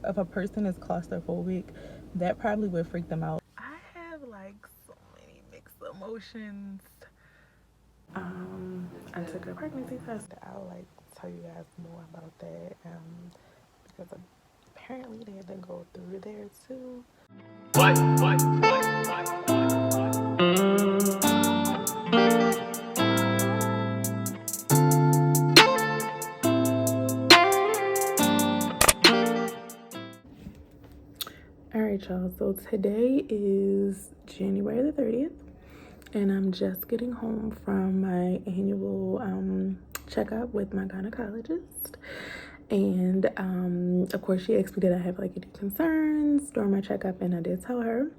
if a person is claustrophobic, that probably would freak them out. I have like so many mixed emotions. I took a pregnancy test. I'll like tell you guys more about that because apparently they had to go through there too. All right, y'all. So today is January the 30th, and I'm just getting home from my annual checkup with my gynecologist. And of course, she asked me did I have like any concerns during my checkup, and I did tell her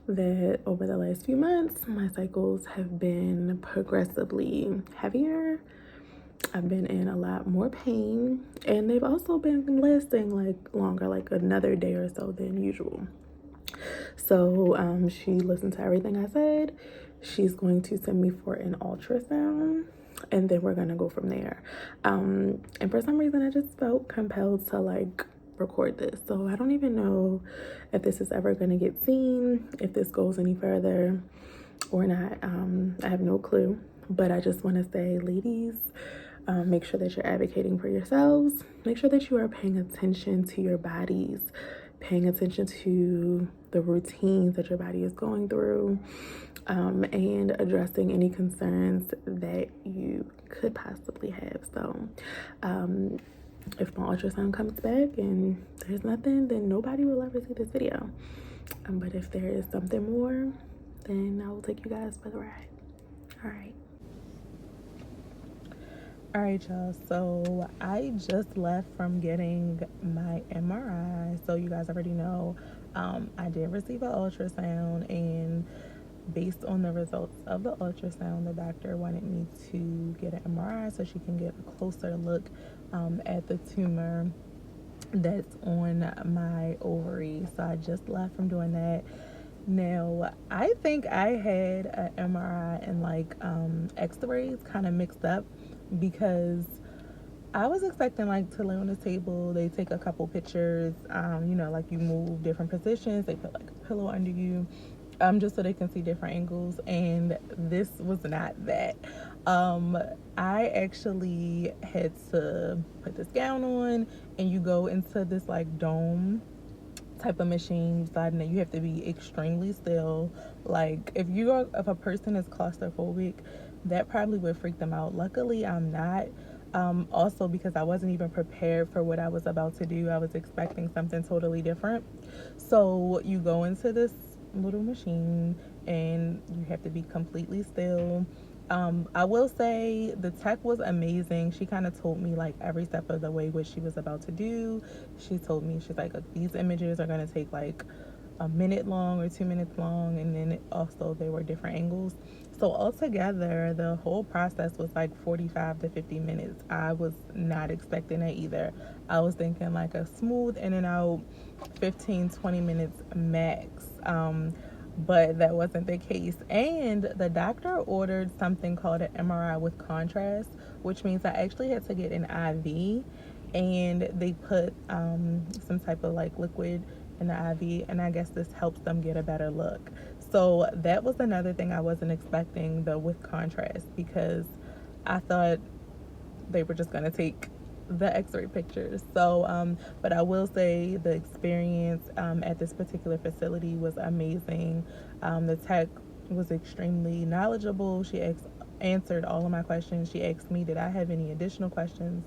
that over the last few months, my cycles have been progressively heavier. I've been in a lot more pain, and they've also been lasting like longer, like another day or so than usual. So she listened to everything I said. She's going to send me for an ultrasound, and then we're gonna go from there. And for some reason, I just felt compelled to like record this. So I don't even know if this is ever gonna get seen, if this goes any further or not. I have no clue, but I just want to say, ladies, make sure that you're advocating for yourselves. Make sure that you are paying attention to your bodies, paying attention to the routines that your body is going through, and addressing any concerns that you could possibly have. So if my ultrasound comes back and there's nothing, then nobody will ever see this video. But if there is something more, then I will take you guys for the ride. All right, y'all. So I just left from getting my MRI. So you guys already know I did receive an ultrasound, and based on the results of the ultrasound, the doctor wanted me to get an MRI so she can get a closer look at the tumor that's on my ovary. So I just left from doing that. Now, I think I had an MRI and like x-rays kind of mixed up, because I was expecting like to lay on the table, they take a couple pictures, like you move different positions, they put like a pillow under you, just so they can see different angles, and this was not that. I actually had to put this gown on, and you go into this like dome type of machine, deciding that you have to be extremely still. Like if a person is claustrophobic, that probably would freak them out. Luckily I'm not. Also because I wasn't even prepared for what I was about to do. I was expecting something totally different. So you go into this little machine and you have to be completely still. I will say the tech was amazing. She kind of told me like every step of the way what she was about to do. She told me, she's like, these images are going to take like a minute long or 2 minutes long, and then also there were different angles. So altogether the whole process was like 45 to 50 minutes. I was not expecting that either. I was thinking like a smooth in and out 15-20 minutes max, but that wasn't the case. And the doctor ordered something called an MRI with contrast, which means I actually had to get an IV, and they put some type of like liquid in the IV, and I guess this helps them get a better look. So that was another thing I wasn't expecting, the with contrast, because I thought they were just going to take the x-ray pictures. So but I will say the experience at this particular facility was amazing. The tech was extremely knowledgeable. She answered all of my questions. She asked me did I have any additional questions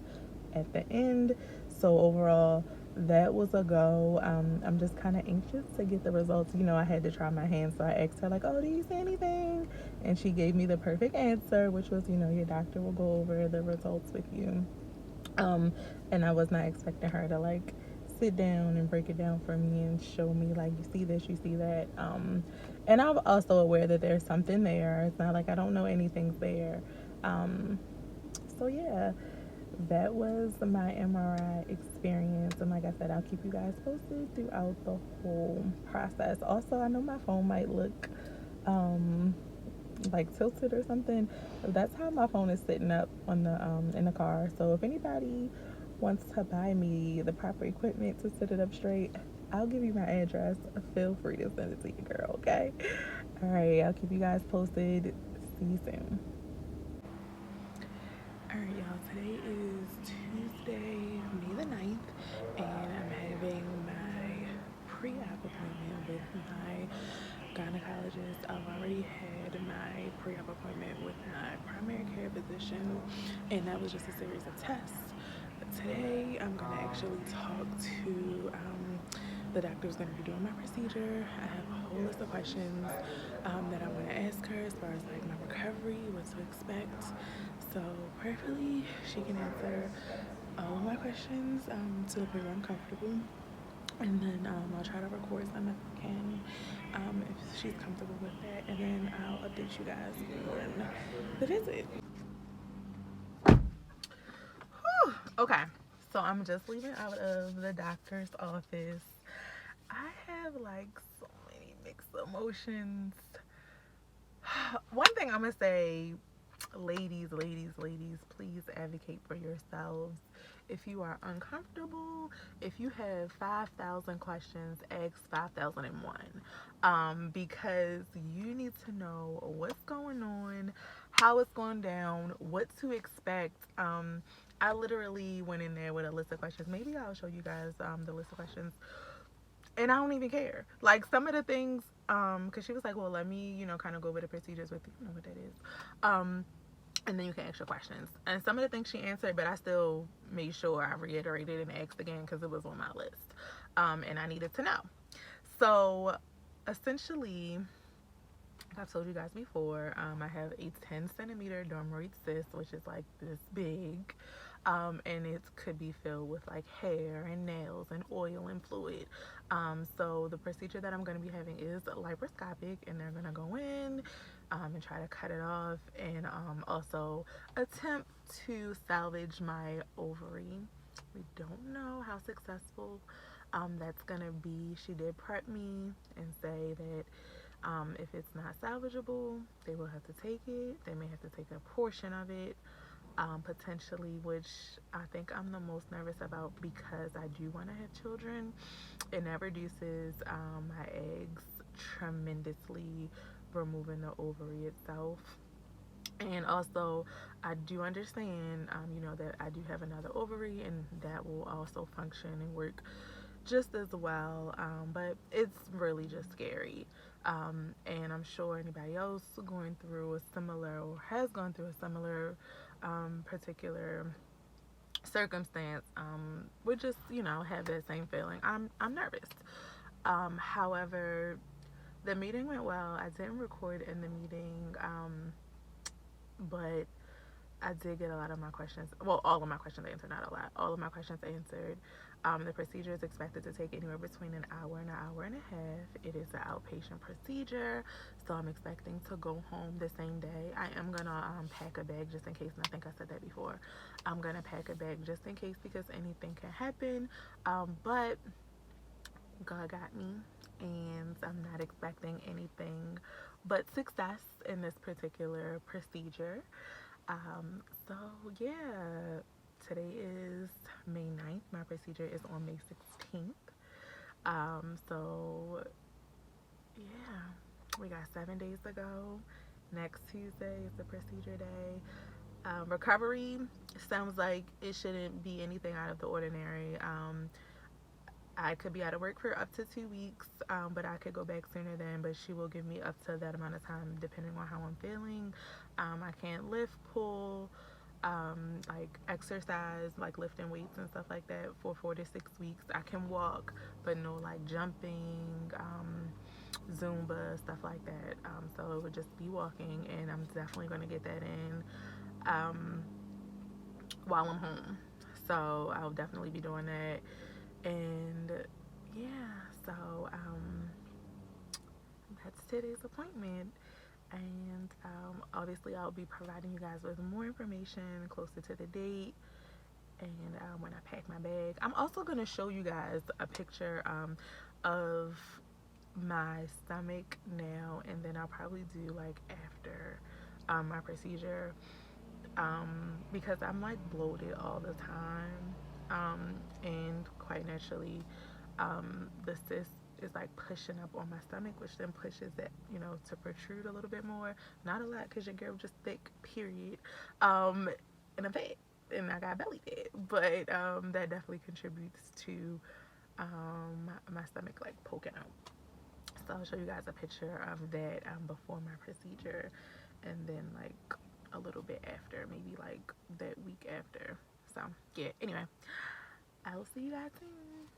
at the end. So overall, that was a go. I'm just kind of anxious to get the results. I had to try my hand, so I asked her like, oh, do you see anything? And she gave me the perfect answer, which was, your doctor will go over the results with you. And I was not expecting her to like sit down and break it down for me and show me like, you see this, you see that. And I'm also aware that there's something there. It's not like I don't know anything's there. So yeah, that was my MRI experience, and like I said, I'll keep you guys posted throughout the whole process. Also, I know my phone might look like tilted or something. That's how my phone is sitting up on the in the car. So if anybody wants to buy me the proper equipment to set it up straight, I'll give you my address. Feel free to send it to you, girl, okay? All right, I'll keep you guys posted. See you soon. All right, y'all, today is Tuesday, May the 9th, and I'm having my pre-op appointment with my gynecologist. I've already had my pre-op appointment with my primary care physician, and that was just a series of tests. Today, I'm going to actually talk to the doctor who's going to be doing my procedure. I have a whole list of questions that I want to ask her as far as like my recovery, what to expect. So prayerfully, she can answer all of my questions to the point where I'm comfortable. And then I'll try to record some if I can, if she's comfortable with that. And then I'll update you guys on the visit. Whew. Okay, so I'm just leaving out of the doctor's office. I have like so many mixed emotions. One thing I'm gonna say, ladies, please advocate for yourselves. If you are uncomfortable, if you have 5,000 questions, ask 5,001. Because you need to know what's going on, how it's going down, what to expect. I literally went in there with a list of questions. Maybe I'll show you guys the list of questions, and I don't even care. Like some of the things, because she was like, well, let me, kind of go over the procedures with you. You know what that is. And then you can ask your questions. And some of the things she answered, but I still made sure I reiterated and asked again because it was on my list. And I needed to know. So essentially, like I've told you guys before, I have a 10 centimeter dermoid cyst, which is like this big. And it could be filled with like hair and nails and oil and fluid. So the procedure that I'm going to be having is laparoscopic, and they're going to go in and try to cut it off, and also attempt to salvage my ovary. We don't know how successful that's going to be. She did prep me and say that if it's not salvageable, they will have to take it. They may have to take a portion of it, potentially, which I think I'm the most nervous about because I do want to have children. And that reduces my eggs tremendously, removing the ovary itself. And also, I do understand, that I do have another ovary, and that will also function and work just as well. But it's really just scary. And I'm sure anybody else going through a similar or has gone through a similar particular circumstance would just have that same feeling. I'm nervous. However, the meeting went well. I didn't record in the meeting, but I did get a lot of my questions. Well, all of my questions answered, not a lot. All of my questions answered. The procedure is expected to take anywhere between an hour and a half. It is an outpatient procedure, so I'm expecting to go home the same day. I am gonna pack a bag just in case, and I think I said that before. I'm gonna pack a bag just in case because anything can happen. But God got me, and I'm not expecting anything but success in this particular procedure. So yeah, today is May 9th. My procedure is on May 16th. So yeah, we got 7 days to go. Next Tuesday is the procedure day. Recovery sounds like it shouldn't be anything out of the ordinary. I could be out of work for up to 2 weeks, but I could go back sooner than. But she will give me up to that amount of time depending on how I'm feeling. I can't lift, pull, like exercise, like lifting weights and stuff like that for 4 to 6 weeks. I can walk, but no like jumping, Zumba, stuff like that. So it would just be walking, and I'm definitely going to get that in while I'm home. So I'll definitely be doing that. And yeah, so that's today's appointment. And obviously, I'll be providing you guys with more information closer to the date and when I pack my bag. I'm also going to show you guys a picture of my stomach now, and then I'll probably do like after my procedure because I'm like bloated all the time. And quite naturally, the cyst is like pushing up on my stomach, which then pushes it, to protrude a little bit more. Not a lot, because your girl just thick, period. And I'm fat, and I got belly fat, but that definitely contributes to my stomach like poking out. So I'll show you guys a picture of that before my procedure, and then like a little bit after, maybe like that week after. So yeah, anyway, I will see you guys soon.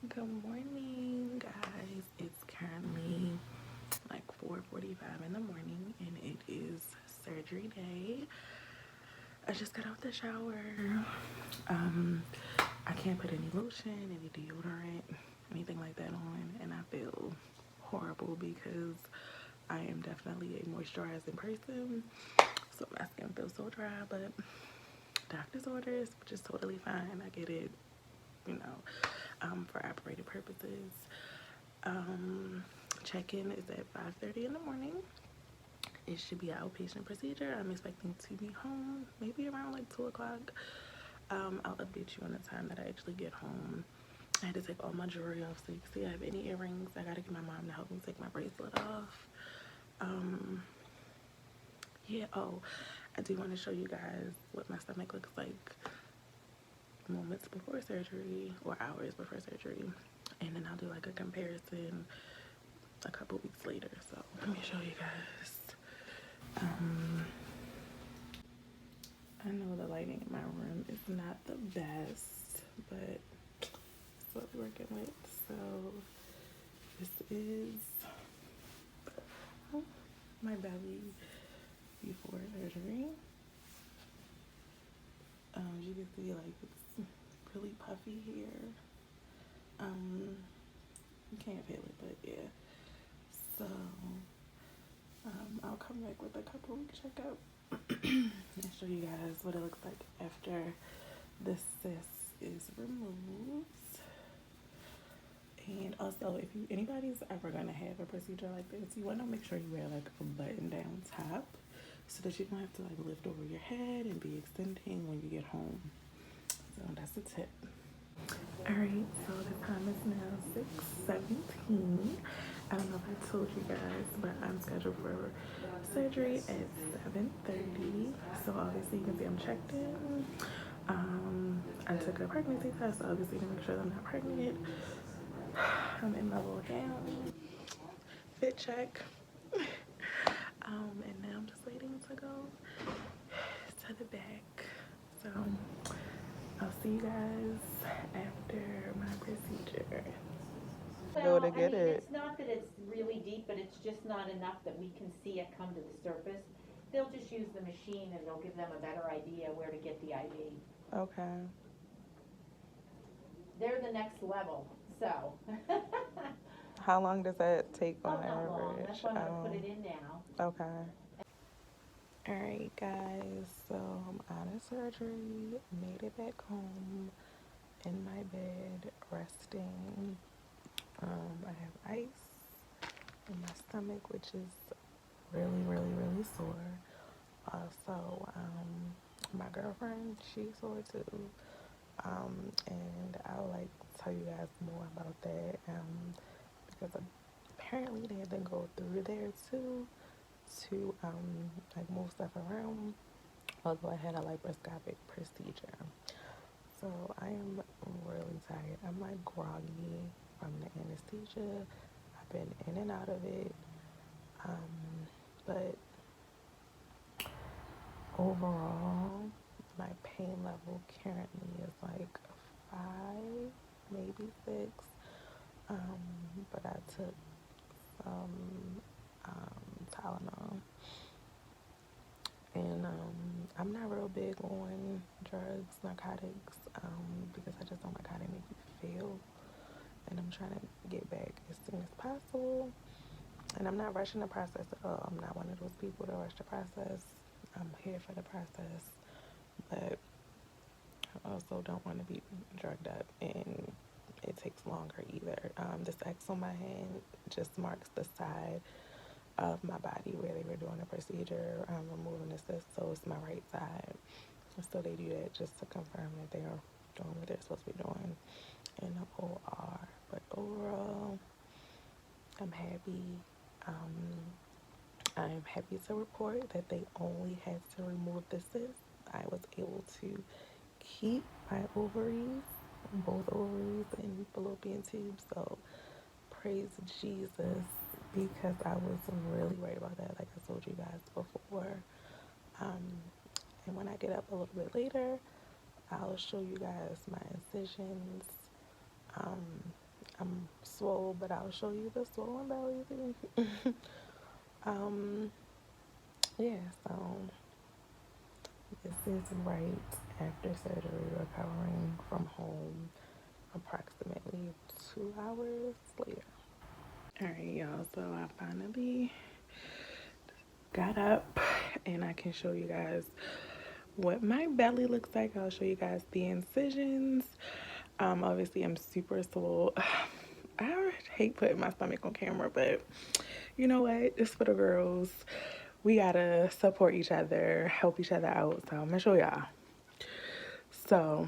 Good morning, guys. It's currently like 4:45 in the morning, and it is surgery day. I just got out the shower. I can't put any lotion, any deodorant, anything like that on, and I feel horrible because I am definitely a moisturizing person, so my skin feels so dry. But doctor's orders, which is totally fine. I get it, for operating purposes. Check-in is at 5:30 in the morning. It should be an outpatient procedure. I'm expecting to be home maybe around like 2 o'clock. I'll update you on the time that I actually get home. I had to take all my jewelry off, so you can see I have any earrings. I gotta get my mom to help me take my bracelet off. Yeah, oh, I do want to show you guys what my stomach looks like moments before surgery or hours before surgery, and then I'll do like a comparison a couple weeks later. So let me show you guys. I know the lighting in my room is not the best, but it's what we're working with. So this is my belly before surgery. You can see like it's really puffy here. You can't feel it, but yeah. So I'll come back with a couple week checkup and show you guys what it looks like after the cyst is removed. And also, if anybody's ever gonna have a procedure like this, you want to make sure you wear like a button down top so that you don't have to like lift over your head and be extending when you get home. So that's a tip. Alright, so the time is now 6:17. I don't know if I told you guys, but I'm scheduled for surgery at 7:30. So obviously you can see I'm checked in. I took a pregnancy test, obviously, to make sure that I'm not pregnant. I'm in my little gown, fit check. And now I'm just waiting to go to the back. So I'll see you guys after my procedure. Well, I mean, it's not that it's really deep, but it's just not enough that we can see it come to the surface. They'll just use the machine and they'll give them a better idea where to get the IV. Okay. They're the next level, so. How long does that take on not average? long. That's why I'm gonna put it in now. Okay. Alright, guys, so I'm out of surgery, made it back home, in my bed, resting. I have ice in my stomach, which is really, really, really sore. Also, my girlfriend, she's sore too. And I'll like tell you guys more about that, because apparently they had to go through there too to like move stuff around, although I had a laparoscopic procedure. So I am really tired. I'm like groggy from the anesthesia. I've been in and out of it. But overall, my pain level currently is like 5, maybe 6. But I took some Tylenol. And I'm not real big on drugs, narcotics, because I just don't like how they make you feel. And I'm trying to get back as soon as possible. And I'm not rushing the process at all. I'm not one of those people that rush the process. I'm here for the process. But I also don't want to be drugged up, and it takes longer either. This X on my hand just marks the side of my body where they were doing the procedure, removing the cyst, so it's my right side. So they do that just to confirm that they are doing what they're supposed to be doing in the OR. But overall, I'm happy. I'm happy to report that they only had to remove the cyst. I was able to keep my ovaries, both ovaries and fallopian tubes. So praise Jesus, because I was really worried about that, like I told you guys before. Um, and when I get up a little bit later, I'll show you guys my incisions. Um, I'm swole, but I'll show you the swollen belly too. um, yeah, so this is right after surgery, recovering from home approximately 2 hours later. Alright, y'all, so I finally got up and I can show you guys what my belly looks like. I'll show you guys the incisions. Obviously I'm super swole. I hate putting my stomach on camera, but you know what? It's for the girls. We gotta support each other, help each other out. So I'm gonna show y'all. So,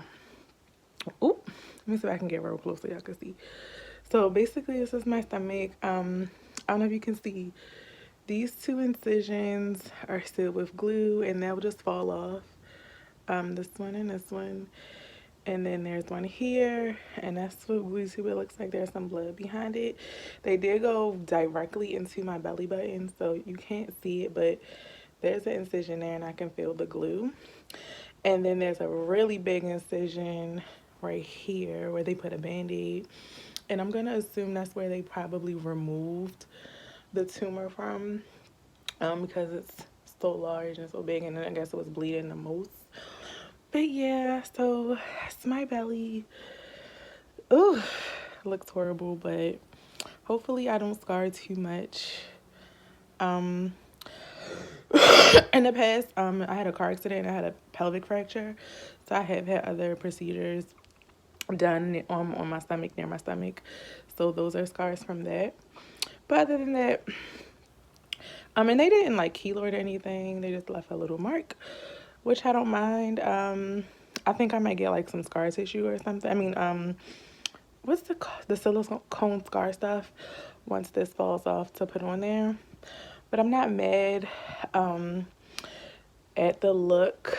oop, let me see if I can get real close so y'all can see. So basically this is my stomach. I don't know if you can see. These two incisions are sealed with glue and they'll just fall off. This one and this one. And then there's one here, and that's what glue tube it looks like. There's some blood behind it. They did go directly into my belly button, so you can't see it, but there's an incision there and I can feel the glue. And then there's a really big incision right here where they put a band-aid. And I'm gonna assume that's where they probably removed the tumor from, because it's so large and so big, and then I guess it was bleeding the most. But yeah, so that's my belly. Ooh, looks horrible, but hopefully I don't scar too much. In the past, I had a car accident and I had a pelvic fracture, so I have had other procedures done on my stomach, near my stomach, so those are scars from that. But other than that, and they didn't like keloid or anything, they just left a little mark, which I don't mind. I think I might get like some scar tissue or something. I mean, what's the silicone scar stuff once this falls off to put on there. But I'm not mad at the look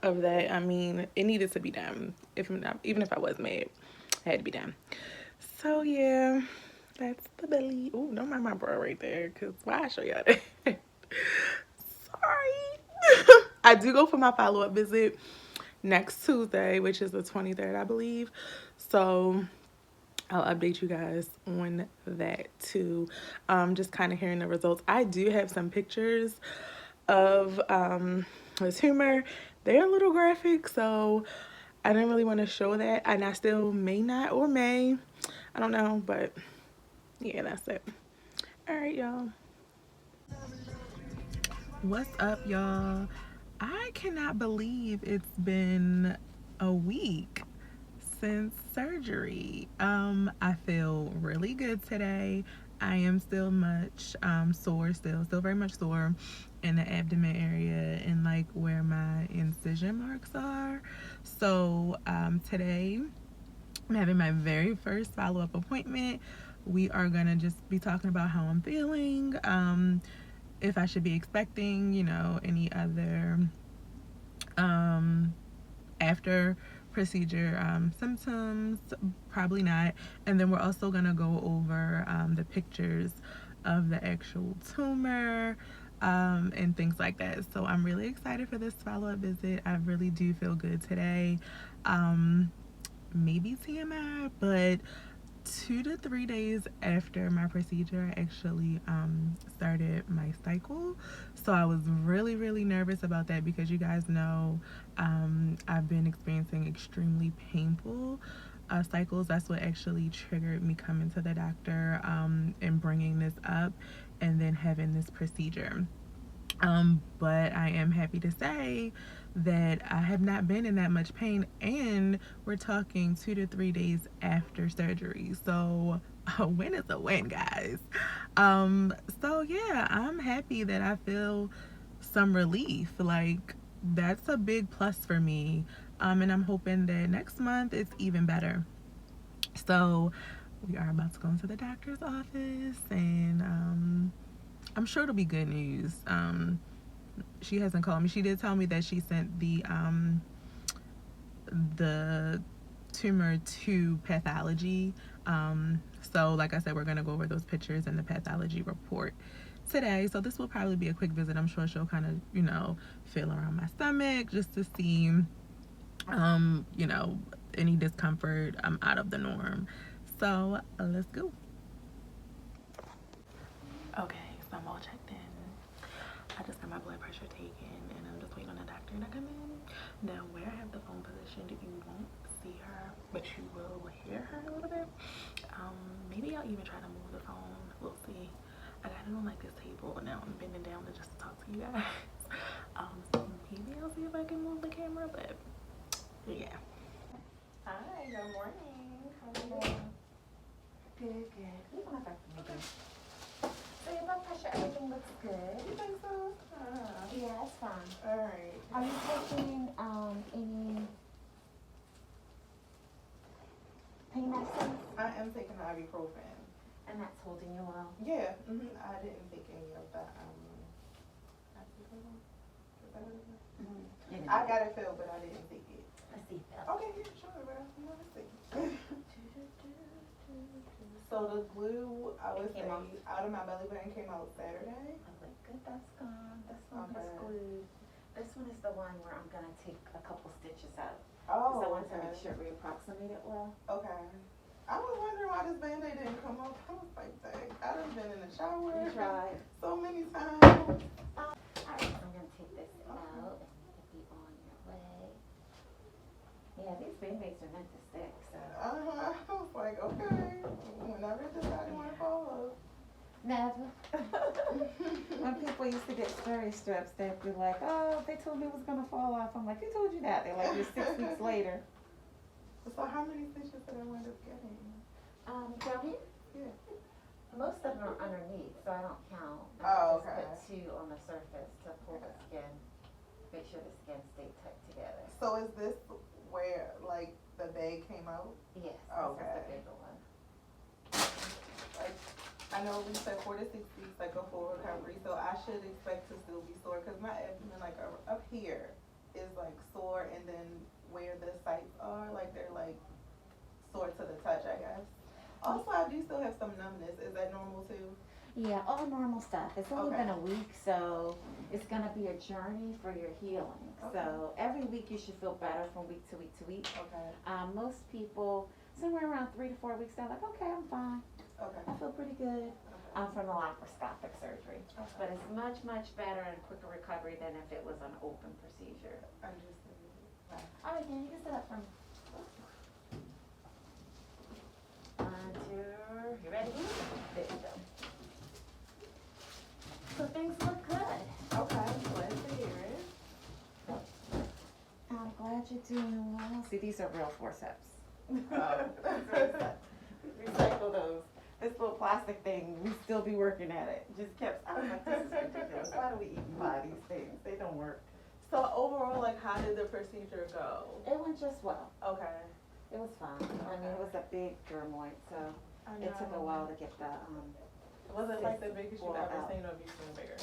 of that. I mean, it needed to be done. Even if I was mad, it had to be done. So yeah, that's the belly. Oh, don't mind my bra right there, cause why I show y'all that? Sorry. I do go for my follow-up visit next Tuesday, which is the 23rd, I believe. So I'll update you guys on that too. Just kind of hearing the results. I do have some pictures of the tumor. They're a little graphic, so I didn't really want to show that, and I still may not or may. I don't know, but yeah, that's it. All right, y'all. What's up, y'all? I cannot believe it's been a week since surgery. I feel really good today. I am still much sore, still very much sore in the abdomen area and like where my incision marks are. So today I'm having my very first follow-up appointment. We are gonna just be talking about how I'm feeling, if I should be expecting, any other after procedure symptoms. Probably not. And then we're also gonna go over the pictures of the actual tumor, and things like that. So I'm really excited for this follow-up visit. I really do feel good today. Maybe TMI, but 2 to 3 days after my procedure, I actually started my cycle. So I was really nervous about that, because you guys know I've been experiencing extremely painful cycles. That's what actually triggered me coming to the doctor and bringing this up and then having this procedure. But I am happy to say that I have not been in that much pain, and we're talking 2 to 3 days after surgery. So a win is a win, guys. So yeah, I'm happy that I feel some relief. Like, that's a big plus for me. And I'm hoping that next month it's even better. So we are about to go into the doctor's office, and I'm sure it'll be good news. She hasn't called me. She did tell me that she sent the tumor to pathology. So like I said, we're gonna go over those pictures and the pathology report today. So this will probably be a quick visit. I'm sure she'll kind of, feel around my stomach just to see, any discomfort out of the norm. So let's go. Okay, so I'm all checked in. I just got my blood pressure taken, and I'm just waiting on the doctor to come in. Now, where I have the phone positioned, you won't see her, but you will hear her a little bit. Maybe I'll even try to move the phone. We'll see. I got it on like this table, and now I'm bending down to just talk to you guys. So maybe I'll see if I can move the camera, but yeah. Hi, good morning. How are you? Good, good. You don't have to make it. So your blood pressure, everything looks good. You think so? Yeah, it's fine. All right. Are you taking any pain medicine? I am taking the ibuprofen. And that's holding you well? Yeah. I didn't take any of the ibuprofen. Is that what it is? I got it filled, but I didn't take it. Let's see. Okay, yeah, sure. Well, let's see. So the glue, I would say, out of my belly button came out Saturday. Okay, good, that's gone. This one Okay. is glued. This one is the one where I'm gonna take a couple stitches out. Oh, Because I want to okay. make sure we approximate it well. Okay. I was wondering why this Band-Aid didn't come off. I was like, dang, I done been in the shower You tried. so many times. Alright, so I'm gonna take this out and it'll be on your leg. Yeah, these Band-Aids are meant to stick, so. I was like, okay, whenever it decided want to fall off. Never. When people used to get steri strips, they'd be like, oh, they told me it was gonna fall off. I'm like, who told you that? They're like, you're 6 weeks later. So how many stitches did I wind up getting? Down here? Yeah. Most of them are underneath, so I don't count. Oh, Just okay. put 2 on the surface to pull the skin, make sure the skin stays tight together. So is this where, like, the bag came out? Yes, Okay. this is the bigger one. Like, I know we said 4 to 6 weeks, like a full recovery, so I should expect to still be sore, because my abdomen, like, up here is, like, sore, and then where the sites are, like, they're, like, sore to the touch, I guess. Also, I do still have some numbness. Is that normal, too? Yeah, all normal stuff. It's only Okay. been a week, so it's gonna be a journey for your healing. Okay. So every week you should feel better from week to week to week. Okay. Most people, somewhere around 3 to 4 weeks, they're like, okay, I'm fine. Okay. I feel pretty good. Okay. From the laparoscopic surgery. Okay. But it's much, much better and quicker recovery than if it was an open procedure. Understood. All right, Dan, you can sit up for me. 1, 2, you ready? There you go. So things look good. Okay, glad to hear it. I'm glad you're doing well. See, these are real forceps. Recycle those. This little plastic thing, we still be working at it. Just kept, I was like, this is ridiculous. Why do we even buy these things? They don't work. So overall, like, how did the procedure go? It went just well. Okay. It was fine. I mean, it was a big dermoid, so it took a while to get the, Was it like the biggest you've ever out. seen, or have you seen bigger?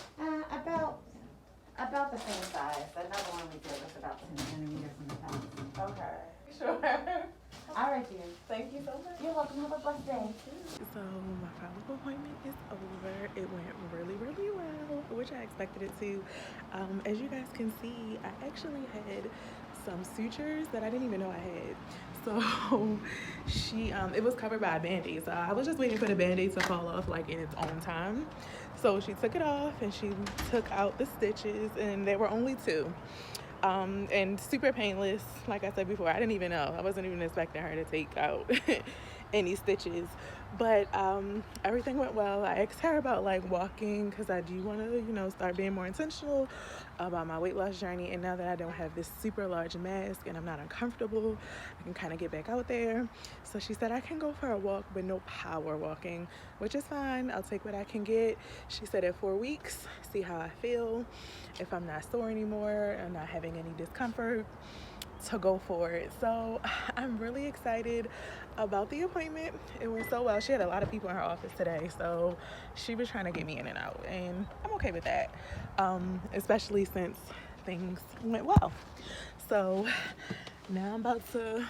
about the same size. Another one we did was about 10 centimeters in the top. Okay. Sure. All right, dear. Thank you so much. You're welcome. Have a blessed day. So my follow-up appointment is over. It went really, really well, which I expected it to. As you guys can see, I actually had some sutures that I didn't even know I had. So it was covered by a Band-Aid. So I was just waiting for the Band-Aid to fall off, like, in its own time. So she took it off and she took out the stitches, and there were only 2. And super painless. Like I said before, I didn't even know. I wasn't even expecting her to take out any stitches. But everything went well. I asked her about, like, walking, because I do want to, start being more intentional about my weight loss journey. And now that I don't have this super large mask and I'm not uncomfortable, I can kind of get back out there. So she said I can go for a walk, but no power walking, which is fine. I'll take what I can get. She said at 4 weeks, see how I feel. If I'm not sore anymore, I'm not having any discomfort, to go for it. So I'm really excited about the appointment. It went so well. She had a lot of people in her office today, so she was trying to get me in and out, and I'm okay with that, especially since things went well. So now I'm about to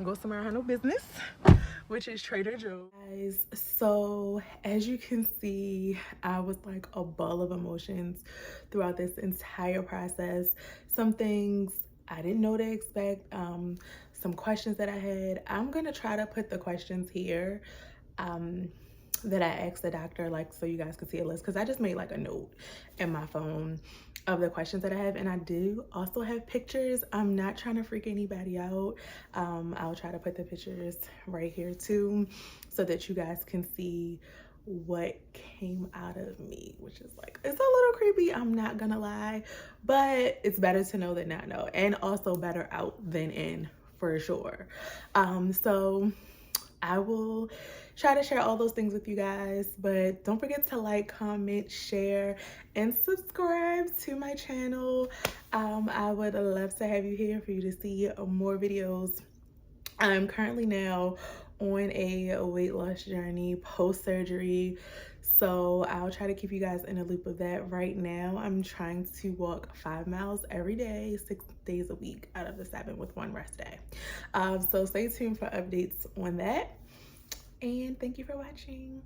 go somewhere I have no business, which is Trader Joe's. Guys, so as you can see, I was like a ball of emotions throughout this entire process. Some things I didn't know to expect, some questions that I had. I'm gonna try to put the questions here that I asked the doctor, like, so you guys can see a list, because I just made like a note in my phone of the questions that I have, and I do also have pictures. I'm not trying to freak anybody out. I'll try to put the pictures right here too, so that you guys can see what came out of me, which is like, it's a little creepy, I'm not gonna lie, but it's better to know than not know, and also better out than in, for sure. So I will try to share all those things with you guys, but don't forget to like, comment, share, and subscribe to my channel. I would love to have you here for you to see more videos. I'm currently now on a weight loss journey post-surgery, so I'll try to keep you guys in a loop of that. Right now, I'm trying to walk 5 miles every day, 6 days a week out of the 7, with 1 rest day. So stay tuned for updates on that. And thank you for watching.